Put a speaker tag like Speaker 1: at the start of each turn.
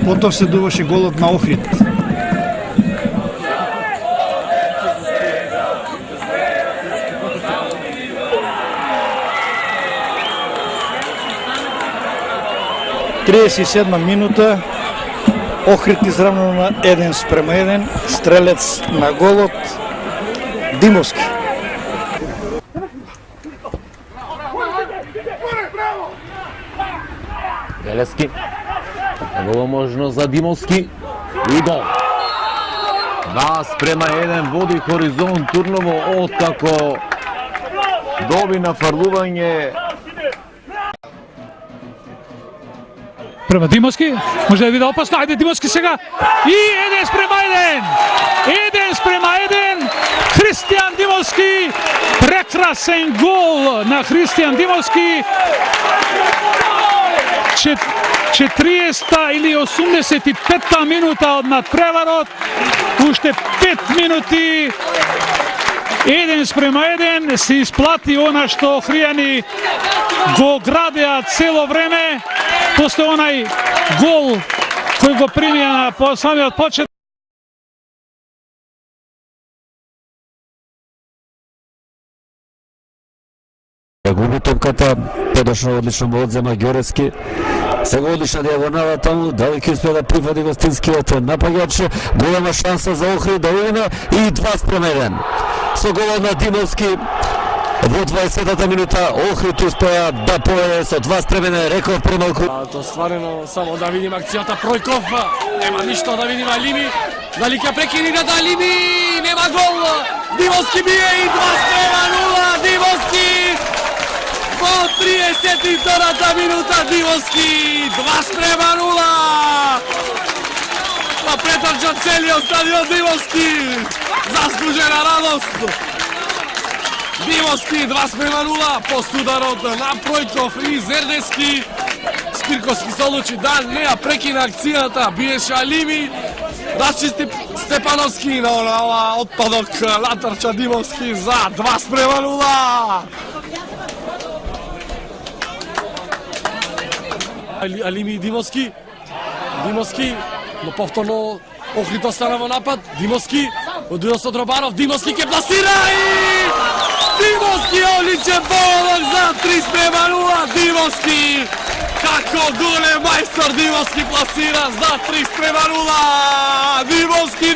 Speaker 1: Потоа се дуваше голот на Охрид. Триесет минута, Охрид изравнено на 1:1, стрелец на голот Димовски.
Speaker 2: Белески. Негова можност за Димовски. И гол. 2:1 води Хоризонт Турново откако доби на фарлување.
Speaker 3: Према Димовски, може да биде опасно, ајде Димовски сега и 1:1! 1:1! Христијан Димовски, прекрасен гол на Христијан Димовски. 40 или 85 минута од надпреварот, уште 5 минути, 1:1 се исплати она што Охријани го градеа цело време, после онај гол кој го примија по самиот почет.
Speaker 4: Губи топката, подошол одлично го одзема Ѓоревски. Сега одлична дијагонала таму, дали ќе успее да прифати гостинскиот напаѓач. Голема шанса за Охрид да уина и 2:1. Со голот на Димовски во 20-та минута Охрид успеа да поведе со 2:1, реков премалку.
Speaker 5: То стварено само да видим акцијата Пројков, нема ништо да видим Алими, дали ќе прекини да Алими, нема гол, Димовски бие и 2:0, Димовски во 32-та минута, Димовски 2:0, па претрча целиот стадион Димовски, заслужена радост. Димовски 2:0 по ударот на Пројков и Зердески. Спирковски се одлучи да не ја прекина акцијата, биеше Алими, расчисти Степановски на ова отпадок, натрча Димовски за 2:0. Алими и Димовски, но повторно Охрид остана во напад, Димовски, од одосот Робаров, Димовски ќе пласира и Димовски одличен полог за 3:0, Димовски, како голем мајстор Димовски пласира за 3:0, Димовски.